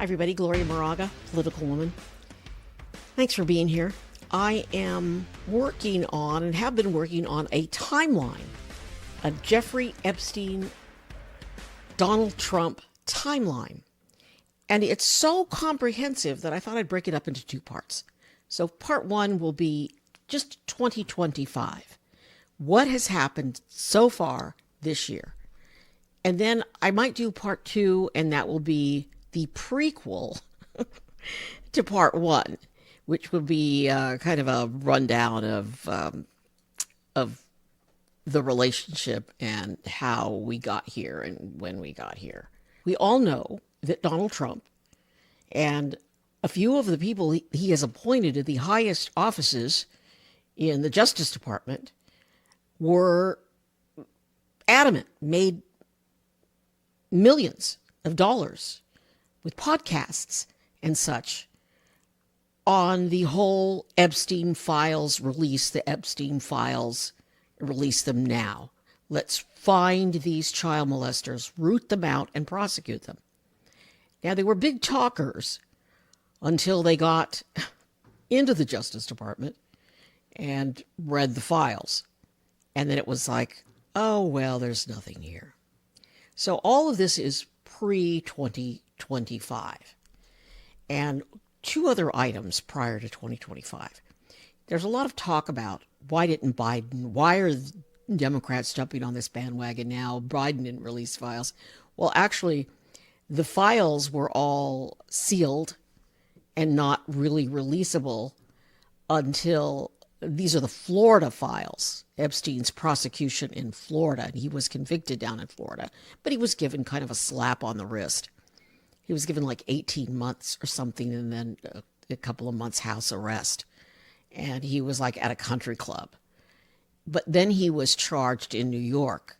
everybody. Gloria Moraga, political woman. Thanks for being here. I am working on and have been working on a timeline, a Jeffrey Epstein, Donald Trump timeline. And it's so comprehensive that I thought I'd break it up into two parts. So part one will be just 2025. What has happened so far this year? And then I might do part two, and that will be the prequel to part one, which will be kind of a rundown of the relationship and how we got here and when we got here. We all know that Donald Trump and a few of the people he has appointed to the highest offices in the Justice Department were adamant, made millions of dollars with podcasts and such on the whole Epstein Files release. The Epstein Files, release them now. Let's find these child molesters, root them out, and prosecute them. Now, they were big talkers until they got into the Justice Department and read the files. And then it was like, oh, well, there's nothing here. So all of this is pre-2025. And two other items prior to 2025. There's a lot of talk about why didn't Biden, why are Democrats jumping on this bandwagon now? Biden didn't release files. Well, actually, the files were all sealed and not really releasable until these are the Florida files, Epstein's prosecution in Florida. And he was convicted down in Florida, but he was given kind of a slap on the wrist. He was given like 18 months or something, and then a couple of months house arrest. And he was like at a country club. But then he was charged in New York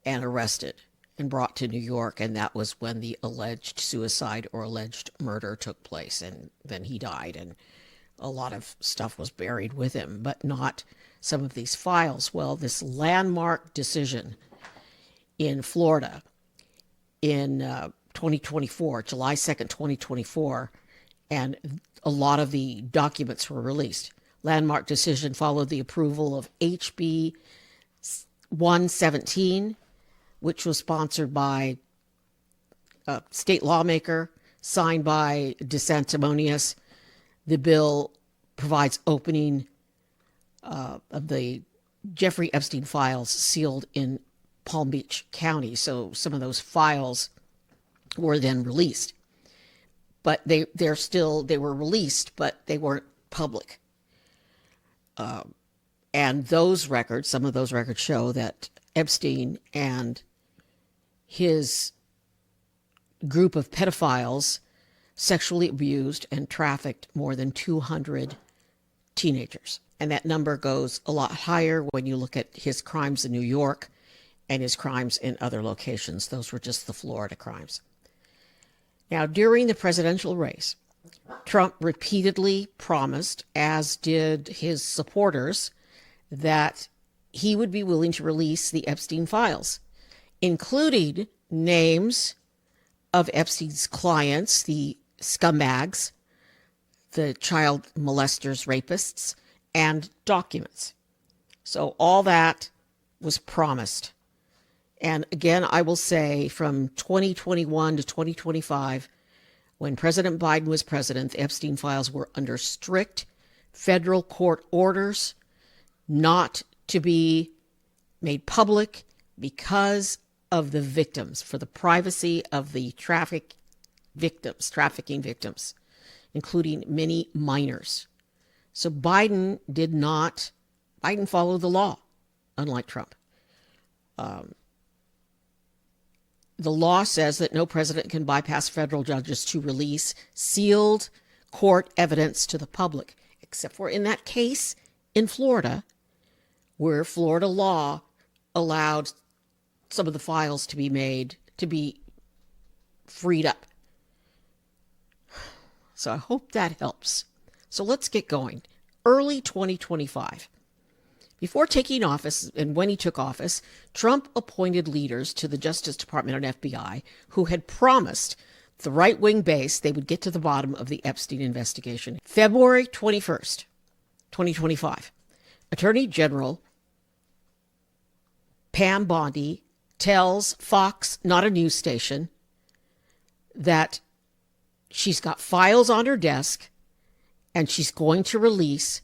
and arrested and brought to New York. And that was when the alleged suicide or alleged murder took place. And then he died, and a lot of stuff was buried with him, but not some of these files. Well, this landmark decision in Florida in 2024, July 2nd, 2024, and a lot of the documents were released. Landmark decision followed the approval of HB 117, which was sponsored by a state lawmaker, signed by DeSanctimonious. The bill provides opening of the Jeffrey Epstein files sealed in Palm Beach County. So some of those files were then released. But they were released, but they weren't public. And those records, some of those records show that Epstein and his group of pedophiles sexually abused and trafficked more than 200 teenagers. And that number goes a lot higher when you look at his crimes in New York and his crimes in other locations. Those were just the Florida crimes. Now, during the presidential race, Trump repeatedly promised, as did his supporters, that he would be willing to release the Epstein files, including names of Epstein's clients, the scumbags, the child molesters, rapists, and documents. So all that was promised. And again, I will say from 2021 to 2025, when President Biden was president, the Epstein files were under strict federal court orders not to be made public because of the victims, for the privacy of the trafficking victims, including many minors. So Biden followed the law, unlike Trump. The law says that no president can bypass federal judges to release sealed court evidence to the public, except for in that case in Florida, where Florida law allowed some of the files to be freed up. So I hope that helps. So let's get going. Early 2025. Before taking office, and when he took office, Trump appointed leaders to the Justice Department and FBI who had promised the right-wing base, they would get to the bottom of the Epstein investigation. February 21st, 2025, Attorney General Pam Bondi tells Fox, not a news station, that she's got files on her desk and she's going to release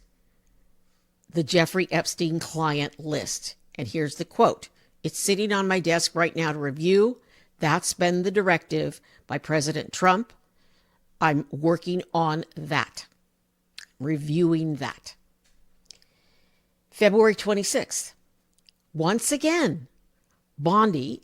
the Jeffrey Epstein client list. And here's the quote. It's sitting on my desk right now to review. That's been the directive by President Trump. I'm working on that, reviewing that. February 26th. Once again, Bondi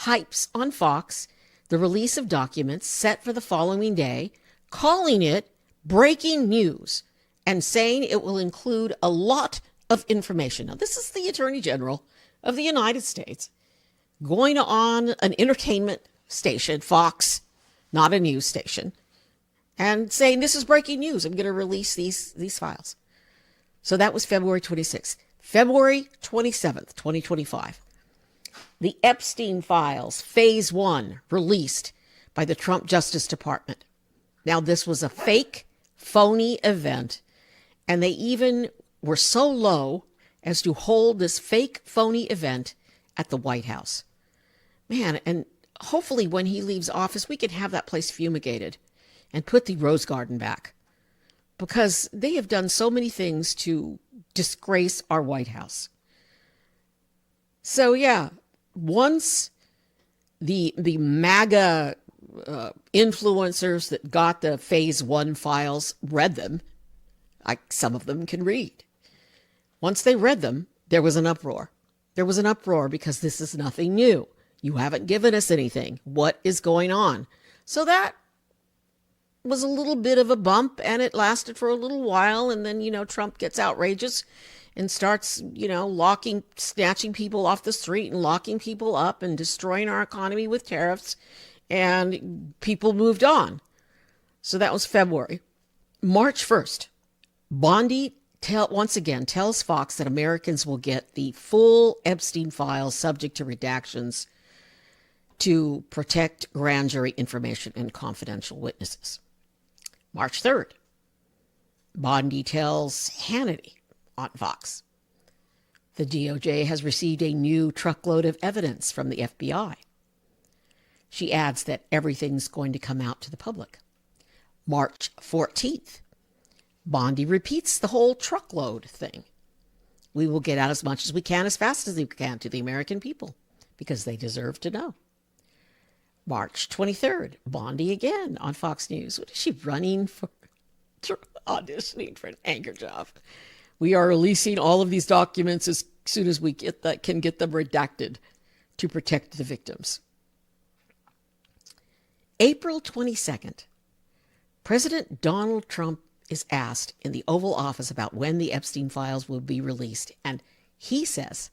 hypes on Fox the release of documents set for the following day, calling it breaking news and saying it will include a lot of information. Now, this is the Attorney General of the United States going on an entertainment station, Fox, not a news station, and saying, this is breaking news. I'm going to release these files. So that was February 26th. February 27th, 2025. The Epstein Files, Phase 1, released by the Trump Justice Department. Now, this was a fake, phony event, and they even were so low as to hold this fake, phony event at the White House. Man, and hopefully when he leaves office, we can have that place fumigated and put the Rose Garden back, because they have done so many things to disgrace our White House. So yeah, once the MAGA influencers that got the Phase 1 files read them, like some of them can read. Once they read them, there was an uproar. There was an uproar because this is nothing new. You haven't given us anything. What is going on? So that was a little bit of a bump, and it lasted for a little while. And then, Trump gets outrageous and starts, snatching people off the street and locking people up and destroying our economy with tariffs. And people moved on. So that was February. March 1st, Bondi once again tells Fox that Americans will get the full Epstein files subject to redactions to protect grand jury information and confidential witnesses. March 3rd, Bondi tells Hannity on Fox, the DOJ has received a new truckload of evidence from the FBI. She adds that everything's going to come out to the public. March 14th, Bondi repeats the whole truckload thing. We will get out as much as we can, as fast as we can, to the American people, because they deserve to know. March 23rd, Bondi again on Fox News. What is she running for? Auditioning for an anchor job. We are releasing all of these documents as soon as we can get them redacted to protect the victims. April 22nd, President Donald Trump is asked in the Oval Office about when the Epstein files will be released, and he says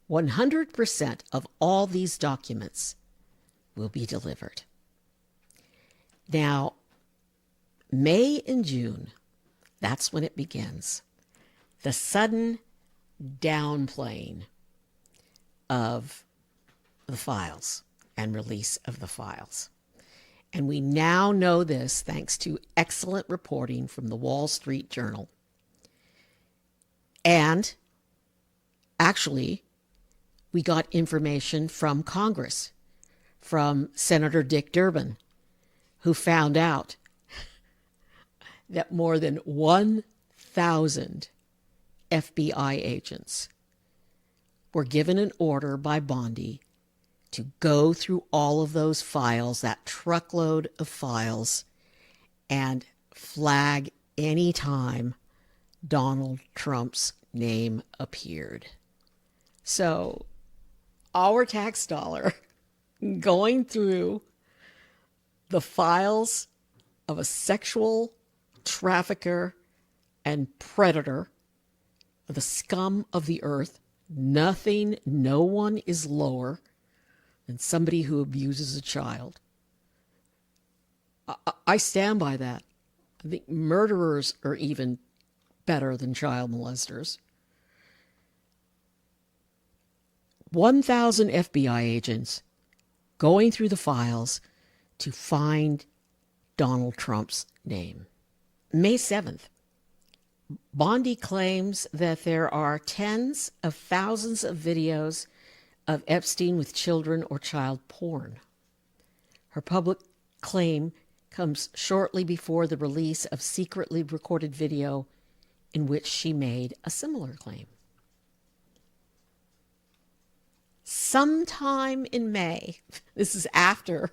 100% of all these documents will be delivered. Now, May and June, that's when it begins. The sudden downplaying of the files and release of the files. And we now know this thanks to excellent reporting from the Wall Street Journal. And actually, we got information from Congress, from Senator Dick Durbin, who found out that more than 1,000 FBI agents were given an order by Bondi to go through all of those files, that truckload of files, and flag any time Donald Trump's name appeared. So our tax dollar going through the files of a sexual trafficker and predator, the scum of the earth, no one is lower than somebody who abuses a child. I stand by that. I think murderers are even better than child molesters. 1,000 FBI agents going through the files to find Donald Trump's name. May 7th, Bondi claims that there are tens of thousands of videos of Epstein with children or child porn. Her public claim comes shortly before the release of secretly recorded video in which she made a similar claim. Sometime in May, this is after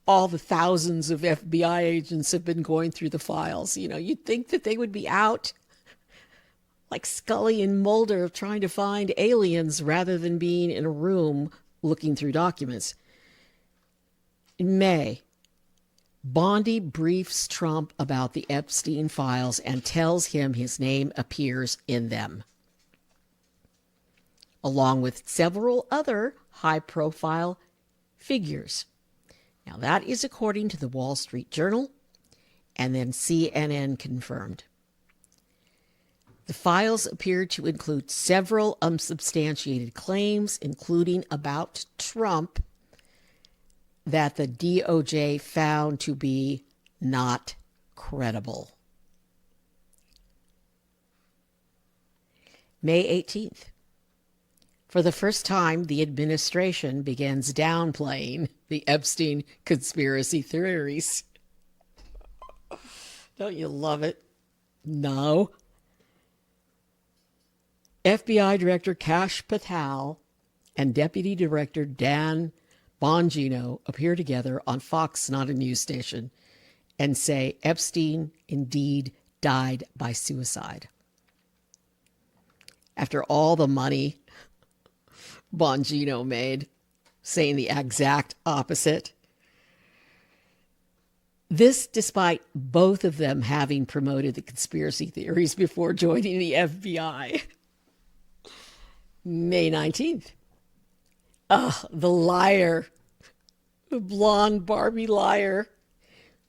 all the thousands of FBI agents have been going through the files. You know, you'd think that they would be out like Scully and Mulder trying to find aliens rather than being in a room looking through documents. In May, Bondi briefs Trump about the Epstein files and tells him his name appears in them, along with several other high-profile figures. Now, that is according to the Wall Street Journal, and then CNN confirmed. The files appear to include several unsubstantiated claims, including about Trump, that the DOJ found to be not credible. May 18th. For the first time, the administration begins downplaying the Epstein conspiracy theories. Don't you love it? No. FBI Director Kash Patel and Deputy Director Dan Bongino appear together on Fox, not a news station, and say Epstein indeed died by suicide. After all the money Bongino made, saying the exact opposite. This despite both of them having promoted the conspiracy theories before joining the FBI. May 19th. The liar, the blonde Barbie liar,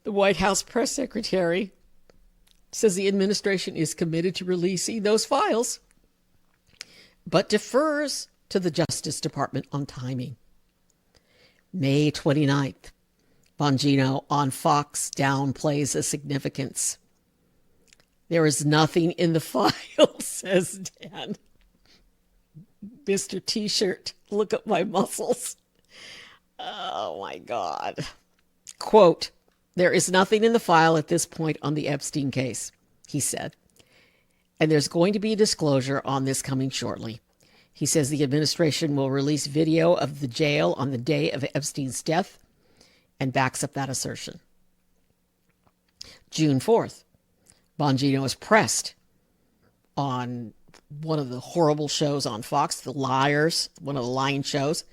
the White House press secretary, says the administration is committed to releasing those files, but defers to the Justice Department on timing. May 29th, Bongino on Fox downplays the significance. There is nothing in the file, says Dan. Mr. T-shirt, look at my muscles. Oh, my God. Quote, there is nothing in the file at this point on the Epstein case, he said. And there's going to be a disclosure on this coming shortly. He says the administration will release video of the jail on the day of Epstein's death and backs up that assertion. June 4th, Bongino is pressed on one of the horrible shows on Fox, The Liars, one of the lying shows,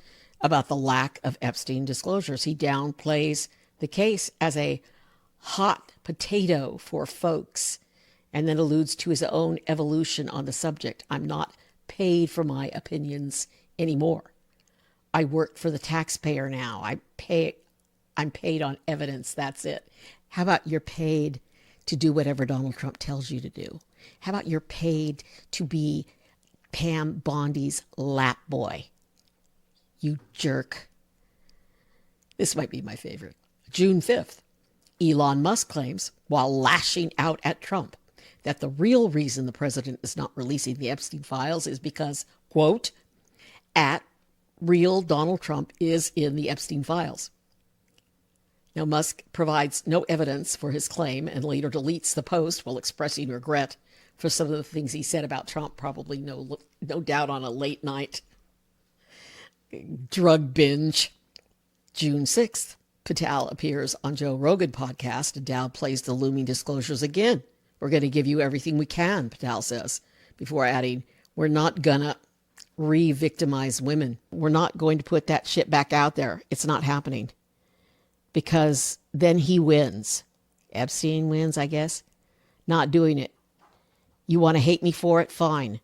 about the lack of Epstein disclosures. He downplays the case as a hot potato for folks and then alludes to his own evolution on the subject. I'm not paid for my opinions anymore. I work for the taxpayer now. I'm paid on evidence. That's it. How about you're paid to do whatever Donald Trump tells you to do? How about you're paid to be Pam Bondi's lap boy? You jerk. This might be my favorite. June 5th, Elon Musk claims, while lashing out at Trump, that the real reason the president is not releasing the Epstein files is because, quote, at real Donald Trump is in the Epstein files. Now, Musk provides no evidence for his claim and later deletes the post while expressing regret for some of the things he said about Trump, probably no doubt on a late night drug binge. June 6th, Patel appears on Joe Rogan podcast and downplays the looming disclosures again. We're going to give you everything we can, Patel says, before adding, we're not gonna re-victimize women. We're not going to put that shit back out there. It's not happening. Because then he wins. Epstein wins, I guess. Not doing it. You want to hate me for it? Fine.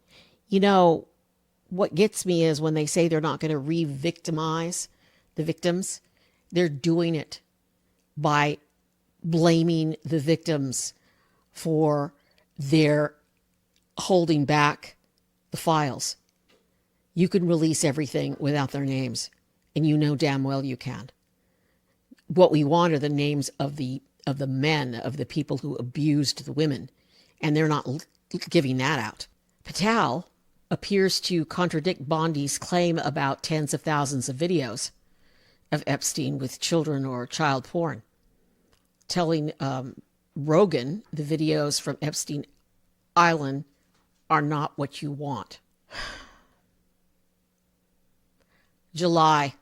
You know, what gets me is when they say they're not going to re-victimize the victims, they're doing it by blaming the victims for their holding back the files. You can release everything without their names, and you know damn well you can. what we want are the names of the men, of the people who abused the women, and they're not giving that out. Patel appears to contradict Bondi's claim about tens of thousands of videos of Epstein with children or child porn, telling Rogan the videos from Epstein Island are not what you want. July,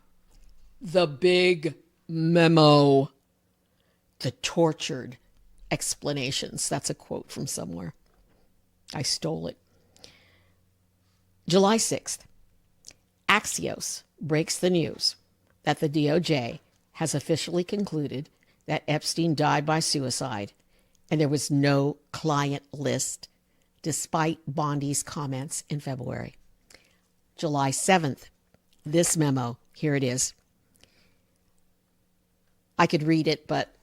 the big memo, the tortured explanations. That's a quote from somewhere. I stole it. July 6th, Axios breaks the news that the DOJ has officially concluded that Epstein died by suicide and there was no client list, despite Bondi's comments in February. July 7th, this memo, here it is. I could read it, but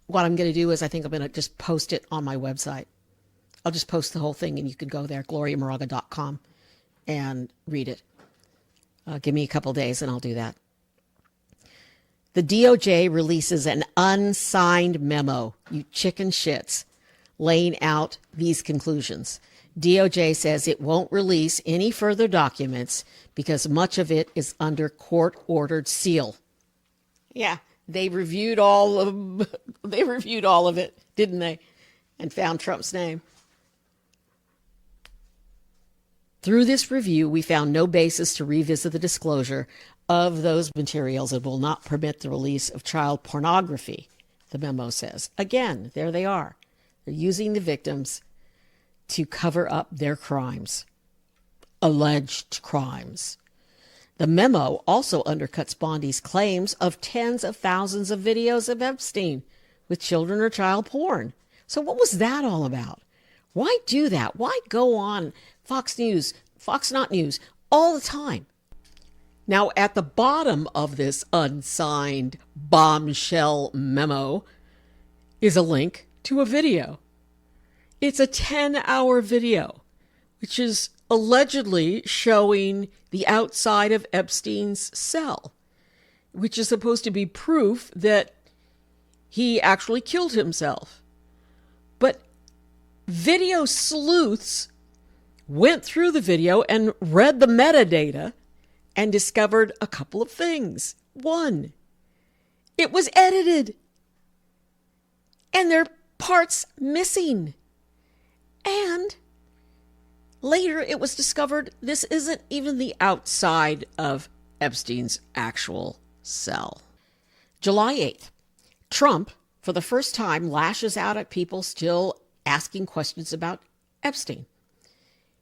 what I'm going to do is I think I'm going to just post it on my website. I'll just post the whole thing and you can go there, gloriamoraga.com, and read it. Give me a couple days and I'll do that. The DOJ releases an unsigned memo, you chicken shits, laying out these conclusions. DOJ says it won't release any further documents because much of it is under court-ordered seal. Yeah, they reviewed all of it, didn't they? And found Trump's name. Through this review, we found no basis to revisit the disclosure of those materials and will not permit the release of child pornography, the memo says. Again, there they are. They're using the victims to cover up their crimes, alleged crimes. The memo also undercuts Bondi's claims of tens of thousands of videos of Epstein with children or child porn. So what was that all about? Why do that? Why go on Fox News, Fox Not News, all the time? Now, at the bottom of this unsigned bombshell memo is a link to a video. It's a 10-hour video, which is allegedly showing the outside of Epstein's cell, which is supposed to be proof that he actually killed himself. But video sleuths went through the video and read the metadata and discovered a couple of things. One, it was edited and there are parts missing. And later it was discovered this isn't even the outside of Epstein's actual cell. July 8th, Trump, for the first time, lashes out at people still asking questions about Epstein.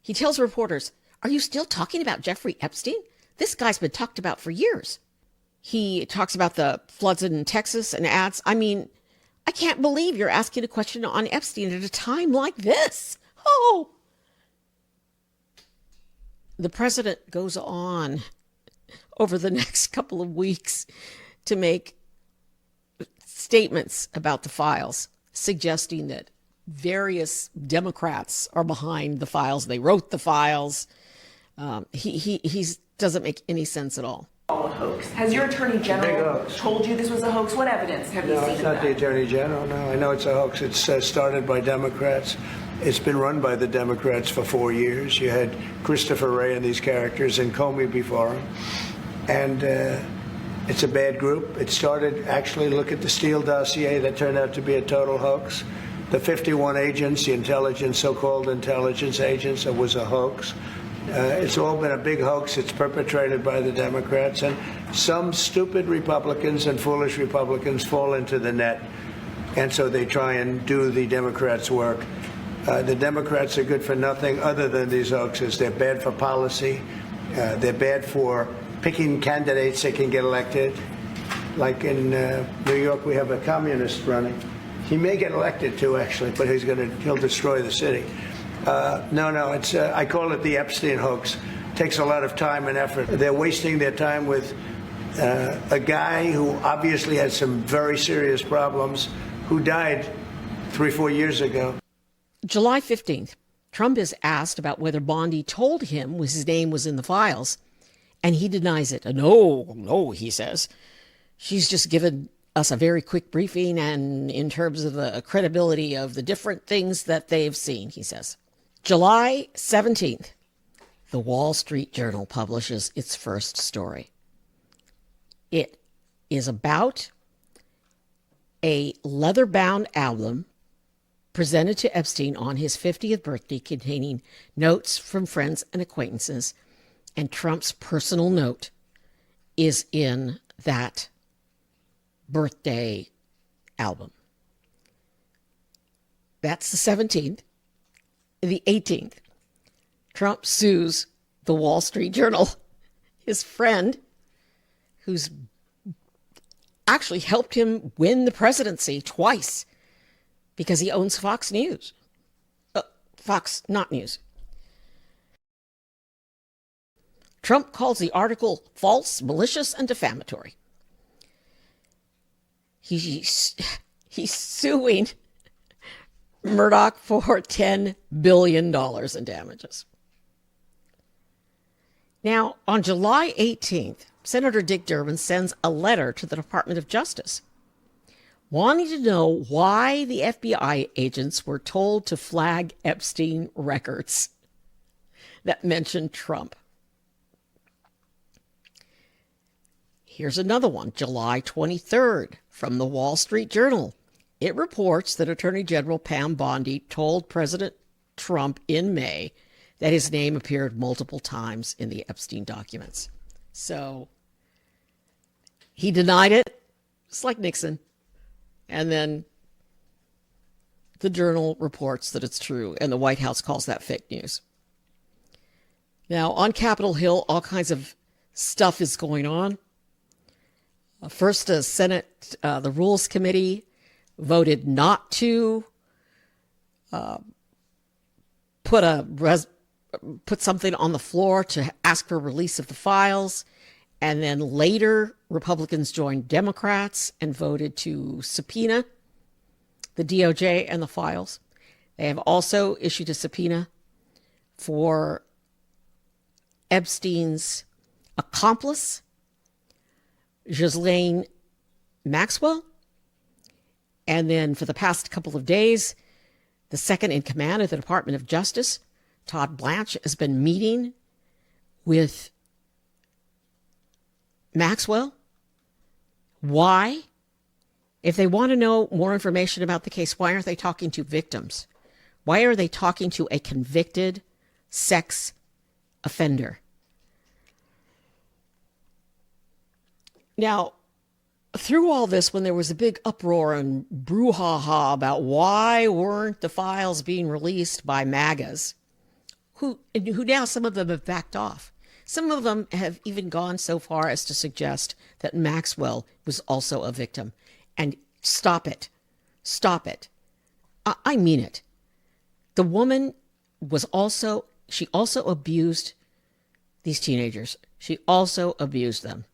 He tells reporters, "Are you still talking about Jeffrey Epstein? This guy's been talked about for years." He talks about the floods in Texas and adds, "I mean, I can't believe you're asking a question on Epstein at a time like this." Oh! The president goes on over the next couple of weeks to make statements about the files, suggesting that various Democrats are behind the files. They wrote the files. He doesn't make any sense at all. A hoax. Has your attorney general told you this was a hoax? What evidence have you seen? No, it's not the attorney general. No, I know it's a hoax. It's started by Democrats. It's been run by the Democrats for 4 years. You had Christopher Wray and these characters and Comey before him. And it's a bad group. It started, actually, look at the Steele dossier that turned out to be a total hoax. The 51 agents, the intelligence, so-called intelligence agents, it was a hoax. It's all been a big hoax. It's perpetrated by the Democrats. And some stupid Republicans and foolish Republicans fall into the net. And so they try and do the Democrats' work. The Democrats are good for nothing other than these hoaxes. They're bad for policy. They're bad for picking candidates that can get elected. Like in New York, we have a communist running. He may get elected too, actually, but he'll destroy the city. No, it's I call it the Epstein hoax. It takes a lot of time and effort. They're wasting their time with a guy who obviously had some very serious problems, who died 3-4 years ago. July 15th, Trump is asked about whether Bondi told him his name was in the files, and he denies it. No, he says. She's just given us a very quick briefing and in terms of the credibility of the different things that they've seen, he says. July 17th, the Wall Street Journal publishes its first story. It is about a leather-bound album presented to Epstein on his 50th birthday containing notes from friends and acquaintances, and Trump's personal note is in that birthday album. That's the 17th. The 18th, Trump sues the Wall Street Journal, his friend, who's actually helped him win the presidency twice because he owns Fox News. Fox, not News. Trump calls the article false, malicious, and defamatory. He's suing Murdoch for $10 billion in damages. Now, on July 18th, Senator Dick Durbin sends a letter to the Department of Justice wanting to know why the FBI agents were told to flag Epstein records that mentioned Trump. Here's another one, July 23rd, from the Wall Street Journal. It reports that Attorney General Pam Bondi told President Trump in May that his name appeared multiple times in the Epstein documents. So he denied it, just like Nixon. And then the Journal reports that it's true, and the White House calls that fake news. Now, on Capitol Hill, all kinds of stuff is going on. First, the Senate, the Rules Committee voted not to put something on the floor to ask for release of the files. And then later, Republicans joined Democrats and voted to subpoena the DOJ and the files. They have also issued a subpoena for Epstein's accomplice, Ghislaine Maxwell. And then for the past couple of days, the second in command of the Department of Justice, Todd Blanche, has been meeting with Maxwell. Why? If they want to know more information about the case, why aren't they talking to victims? Why are they talking to a convicted sex offender? Now, through all this, when there was a big uproar and brouhaha about why weren't the files being released by MAGAs, who now some of them have backed off. Some of them have even gone so far as to suggest that Maxwell was also a victim. And stop it. Stop it. I mean it. The woman she also abused these teenagers. She also abused them,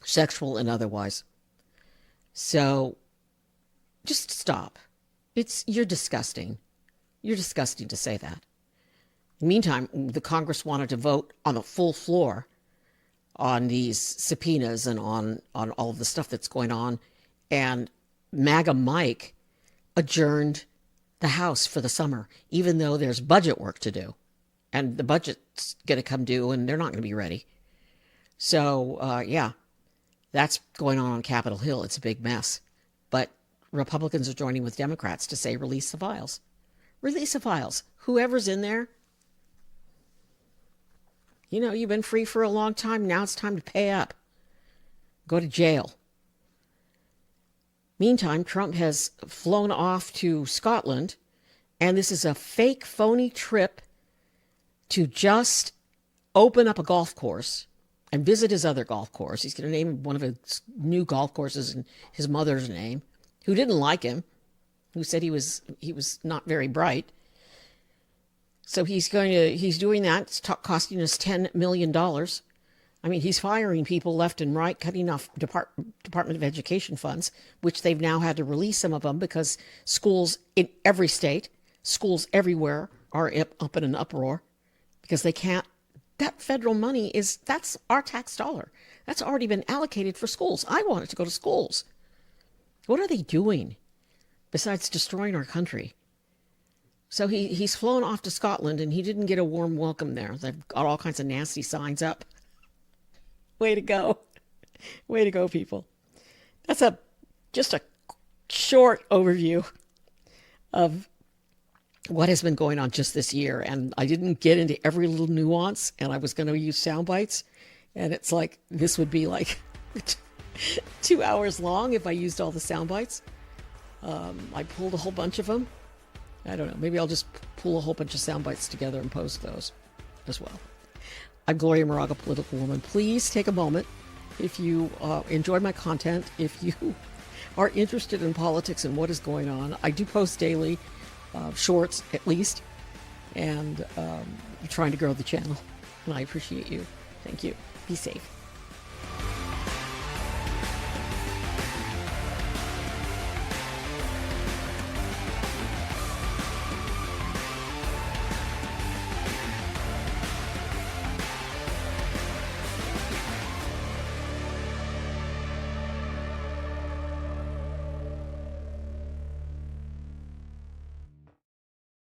sexual and otherwise. So just stop. You're disgusting. You're disgusting to say that. Meantime, the Congress wanted to vote on a full floor on these subpoenas and on all of the stuff that's going on. And MAGA Mike adjourned the House for the summer, even though there's budget work to do. And the budget's going to come due, and they're not going to be ready. So, yeah, that's going on Capitol Hill. It's a big mess. But Republicans are joining with Democrats to say, release the files. Release the files. Whoever's in there, you know, you've been free for a long time. Now it's time to pay up. Go to jail. Meantime, Trump has flown off to Scotland, and this is a fake, phony trip to just open up a golf course and visit his other golf course. He's going to name one of his new golf courses in his mother's name, who didn't like him, who said he was not very bright. So he's doing that. It's costing us $10 million. I mean, he's firing people left and right, cutting off Department of Education funds, which they've now had to release some of them because schools in every state, schools everywhere are up in an uproar because they can't. That federal money that's our tax dollar. That's already been allocated for schools. I want it to go to schools. What are they doing besides destroying our country? So he's flown off to Scotland, and he didn't get a warm welcome there. They've got all kinds of nasty signs up. Way to go. Way to go, people. That's just a short overview of what has been going on just this year. And I didn't get into every little nuance, and I was going to use sound bites. And it's like, this would be like 2 hours long if I used all the sound bites. I pulled a whole bunch of them. I don't know. Maybe I'll just pull a whole bunch of sound bites together and post those as well. I'm Gloria Moraga, Political Woman. Please take a moment if you enjoyed my content, if you are interested in politics and what is going on. I do post daily, shorts at least, and I'm trying to grow the channel. And I appreciate you. Thank you. Be safe.